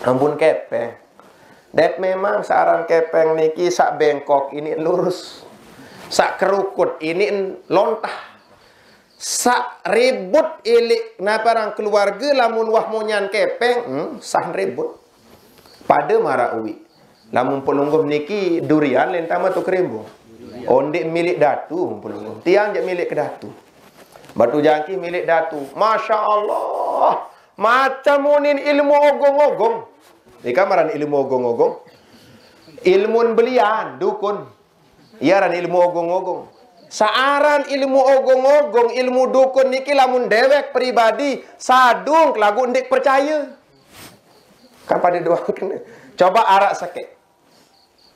Ambun kepeng. Dep memang searang kepeng niki sak bengkok ini lurus. Sak kerukut ini lontah. Sak ribut ilik naparang keluarga lamun wah monyan kepeng sah ribut. Pada marawi. Lamun pelunggum niki durian lentama tu kerimbo. Ondik milik datu pelunggum. Tiang je milik ke datu. Batu jangki milik datu. Masya Allah. Macam munin ilmu ogong-ogong. Ini kamaran ilmu ogong-ogong. Ilmun belian, dukun. Iaran ilmu ogong-ogong. Saaran ilmu ogong-ogong, ilmu dukun niki lamun dewek pribadi sadung lagu ndik percaya. Kan pada doa kena. Coba arak sakit.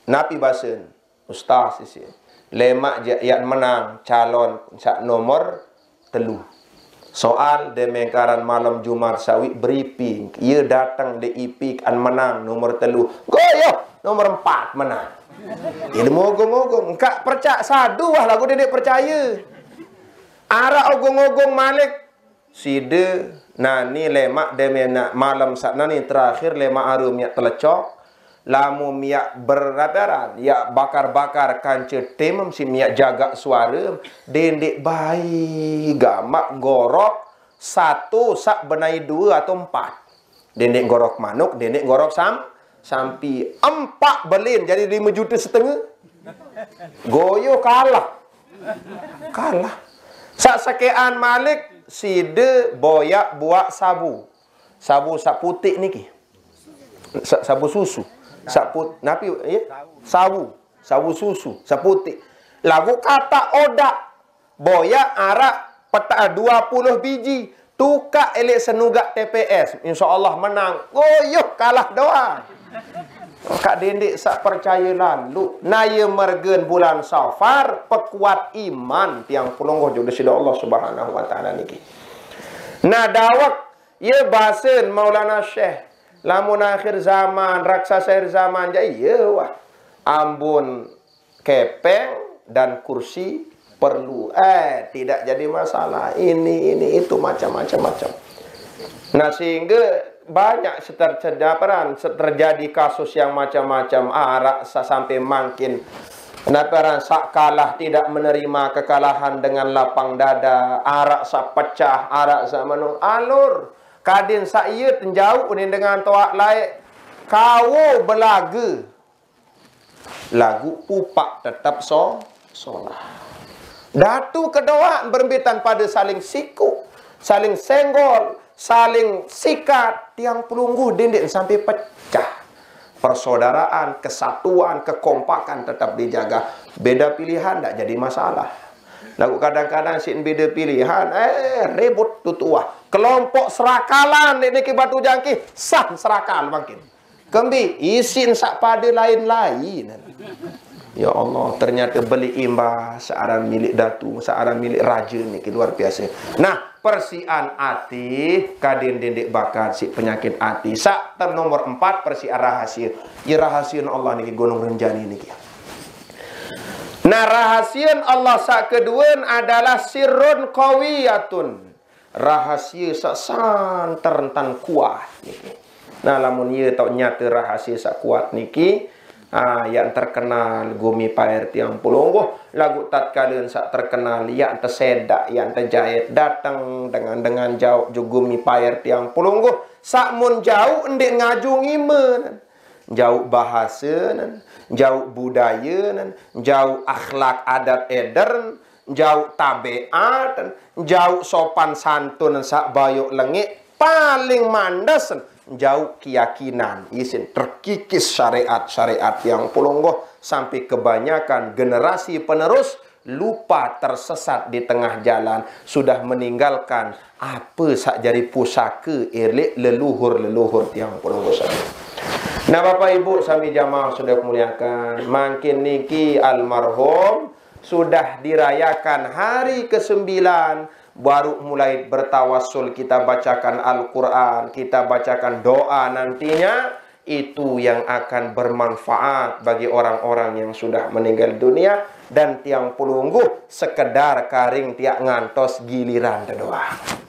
Napi basen. Ustaz sisi. Lemak yang menang calon sak nomor 3. Soal demengkaran malam Jumat sawi briefing. Ia datang di ipik an menang nomor 3. Goyo nomor 4 menang. Ilmu ogong-ogong. Engkak percaya sadu lah lagu dia percaya. Ara ogong-ogong malik. Side nani lemak demena malam saat nani terakhir lemak arum yak telecok. Lamu miak berabaran. Yak bakar-bakar kancer temem si miak jaga suara. Dendik bayi gamak gorok. 1 sak benai 2 atau 4. Dendik gorok manuk, dendik gorok sampai 4 belin jadi 5,5 juta. Goyo kalah. Sak sakean malik side boyak buat sabu. Sabu sak putih niki. Sabu susu. Sak put napi ya? Sabu susu, sak putih. Lagu kata odak. Boyak arak peta 20 biji. Tukak elek senugak TPS. InsyaAllah menang. Goyo kalah doang. Kak dendik sak percaya lalu naya mergen bulan Safar pekuat iman tiang pulunggoh jodoh sida Allah Subhanahu wa taala niki. Nah dawak ye basen Maulana Syekh lamun akhir zaman raksasa akhir zaman ja ye wah ambun kepeng dan kursi perlu tidak jadi masalah ini itu macam-macam. Nah sehingga banyak terjadi kasus yang macam-macam arak sampai makin Kenapa orang sak kalah tidak menerima kekalahan dengan lapang dada, arak sak pecah, arak sak menung alur. Kadin sak ieu jauh ni dengan toak laik. Kau belaga. Lagu pupak tetap solah. Datu kedua berembitan pada saling siku, saling senggol, saling sikat, tiang pelungguh dinding sampai pecah. Persaudaraan, kesatuan, kekompakan tetap dijaga. Beda pilihan tak jadi masalah. Lalu kadang-kadang sin beda pilihan, ribut tutuah. Kelompok serakalan ni ke batu jangkih, sah serakal makin. Kembi isin sak pada lain-lain. Ya Allah, ternyata beli imbas searang milik datu, searang milik raja ni luar biasa. Nah, persian hati, kadin dindik bakat si penyakit hati. Sak nomor 4 persian rahasia. Ya rahasia Allah ni gunung renjani ni. Nah, rahasia Allah sak kedua adalah sirrun qawiyatun. Rahasia sak santer tan kuat niki. Nah, lamun ye tau nyata rahasia sak kuat niki, yang terkenal gumi pair tiang pulungguh, lagu tatkala sak terkenal yang tersedak, yang terjahit datang dengan jauh gumi pair tiang pulungguh, sak mun jauh ndek ngaju ngimen. Jauh bahasa, jauh budaya, jauh akhlak adat eder, jauh tabiat, jauh sopan santun sak bayuk lengit, paling mandas jauh keyakinan, isin terkikis syariat yang pulungguh sampai kebanyakan generasi penerus lupa tersesat di tengah jalan, sudah meninggalkan apa sak jari pusaka elik leluhur tiang pulungguh sana. Nah, Bapak Ibu sami jamaah sudah muliakan, makin niki almarhum sudah dirayakan hari ke-9, baru mulai bertawassul, kita bacakan Al-Quran, kita bacakan doa nantinya, itu yang akan bermanfaat bagi orang-orang yang sudah meninggal dunia, dan tiang pulungguh sekedar karing tiak ngantos giliran doa.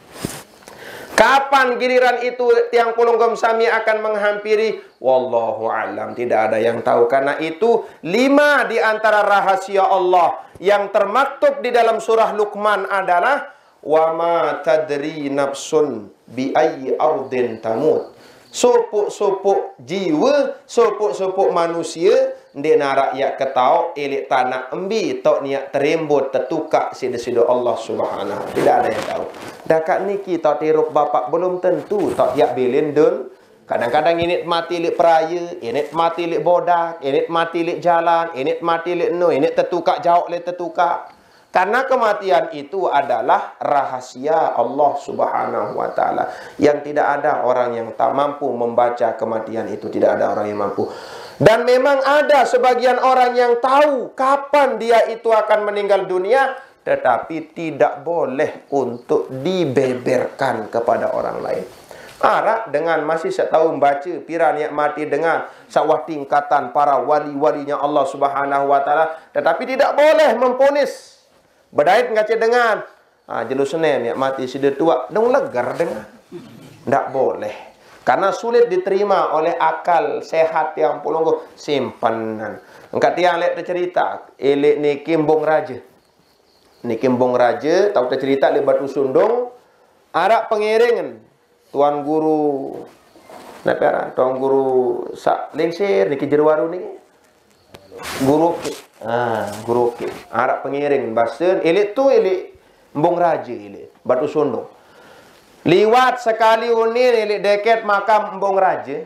Kapan giliran itu tiang pulunggum sami akan menghampiri? Wallahu a'lam, tidak ada yang tahu. Karena itu 5 di antara rahasia Allah yang termaktub di dalam surah Luqman adalah wa ma tadri nafsun bi ayyi ardin tamut. Sopuk-sopuk jiwa, sopuk-sopuk manusia ndek nak rakyat ketau elik tanah embi tok niat terembut tertukak sida-sida Allah Subhanahu. Tidak ada yang tahu. Dakat niki tok tiruk bapak belum tentu tok yak bilin dun. Kadang-kadang ini mati lik peraya, ini mati lik bodak, ini mati lik jalan, ini mati lik no, ini tertukak jauh lik tertukak. Karena kematian itu adalah rahasia Allah Subhanahu wa ta'ala. Yang tidak ada orang yang tak mampu membaca kematian itu. Tidak ada orang yang mampu. Dan memang ada sebagian orang yang tahu kapan dia itu akan meninggal dunia, tetapi tidak boleh untuk dibeberkan kepada orang lain. Arak dengan masih setahun baca pira niat mati dengan sawah tingkatan para wali-walinya Allah Subhanahu wa ta'ala, tetapi tidak boleh memponis. Berdait ngaca dengan jelus Senin ya mati sudah tua dong legar dengan. Tidak boleh. Karena sulit diterima oleh akal sehat yang pulungguh simpanan. Engkat tiang lihat cerita elik ni kimbong raja. Ni kimbong raja tahu cerita lihat batu sundung arak pengiringan tuan guru napa tuan guru sak lengsir ni jeruaru ni guru guru arak pengiring basen elit tu elit embong raja elit batu sundung liwat sekali unir elit deket makam embong raja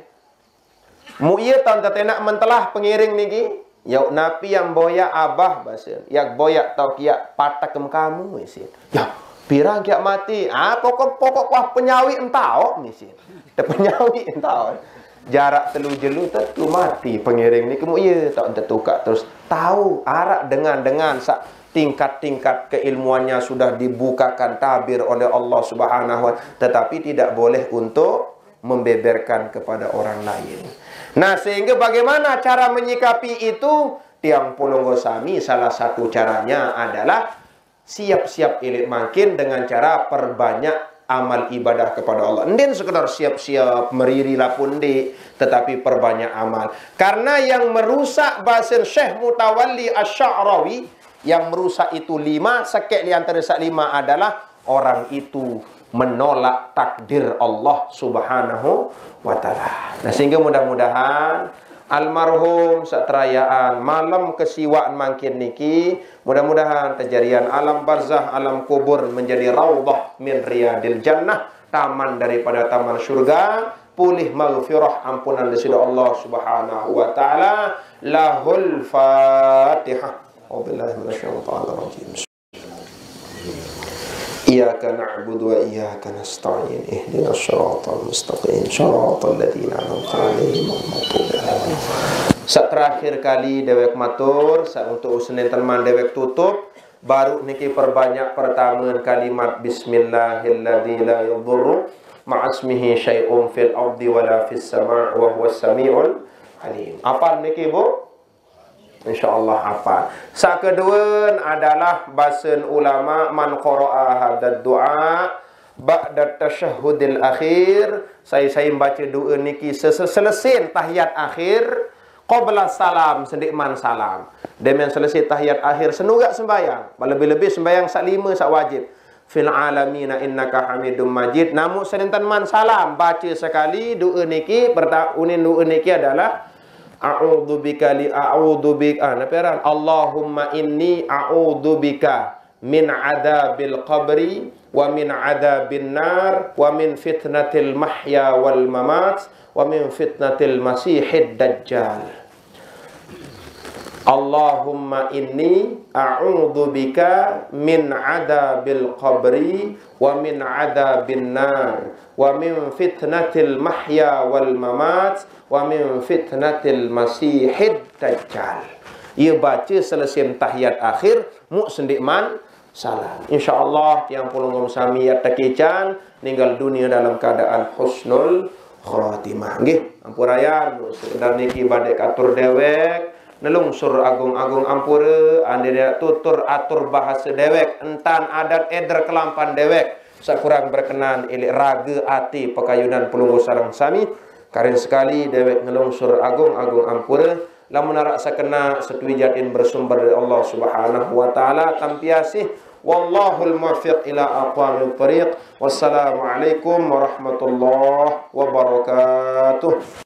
mu iya tahun tetenak mentelah pengiring niki yau napi yang boya abah basen yak boya tau kia patakem kamu mesin ya pirang kia mati pokok wah penyawi entau mesin te penyawi entau jarak telu jelu tu mati pengiring ni kemu iya tak tertukar terus tahu arak dengan tingkat-tingkat keilmuannya sudah dibukakan tabir oleh Allah Subhanahu wa ta'ala, tetapi tidak boleh untuk membeberkan kepada orang lain. Nah, sehingga bagaimana cara menyikapi itu? Tiang pulungguh sami salah satu caranya adalah siap-siap ilik makin dengan cara perbanyak amal ibadah kepada Allah. Ndin sekedar siap-siap meririlah pun di, tetapi perbanyak amal. Karena yang merusak bahasa Syekh Mutawalli Asy-Sya'rawi, yang merusak itu 5, sekek di antara 5 adalah orang itu menolak takdir Allah Subhanahu wa taala. Nah, sehingga mudah-mudahan almarhum satrayaan malam kesiwaan mangkin niki, mudah-mudahan kejadian alam barzah, alam kubur menjadi raudhah min riyadil jannah, taman daripada taman surga, pulih maghfirah ampunan dari Allah Subhanahu wa taala. Lahul Fatihah. Wabillahi minasyaitonir rajim. Iyyaka na'budu wa iyyaka nasta'in. Ihdinas shiratal mustaqim. Shiratal ladzina an'amta 'alaihim ghairil maghdubi. Sak terakhir kali dewek matur, sak untuk Senin teman dewek tutup, baru niki perbanyak pertama kalimat bismillahilladzi la yadurru ma'asmihi syai'un fil ardi wala fis sama' wa huwas samiul alim. Apa niki Bu? InsyaAllah apa. Sak kedua adalah bahasan ulama man qara'a hadzal du'a ba'da tasyahhudil akhir. Saya baca doa niki selesai tahiyat akhir qabla salam sendik man salam. Demian selesai tahiyat akhir senugak sembayang. Lebih-lebih sembayang sak 5 sak wajib. Fil alamina innaka hamidum majid. Namun sedentan man salam baca sekali doa niki, unin doa niki adalah a'udzubika naperan Allahumma inni a'udzubika min adzabil qabri wa min adzabin nar wa min fitnatil mahya wal mamat wa min fitnatil masihid dajjal. Allahumma inni a'udzubika min adzabil qabri wa min adzabin nar wa min fitnatil mahya wal mamat wa min fitnatil masihid dajjal. Ia baca selesai tahiyat akhir mu sendik man salam. Insyaallah tiang pulung sami ya takican ninggal dunia dalam keadaan husnul khatimah. Nggih, ampurayan sekedar niki badhe katur dewek nelungsur agung-agung ampura ande tutur atur bahasa dewek entan adat eder kelampan dewek sakurang berkenan ilik raga ati pekayunan pulunggu sareng sami karin sekali dewek nelungsur agung-agung ampura lamun arak sakena setuijatin bersumber dari Allah Subhanahu wa taala tampiasih wallahul muwaffiq ila aqwamit thariq. Wassalamu alaikum warahmatullahi wabarakatuh.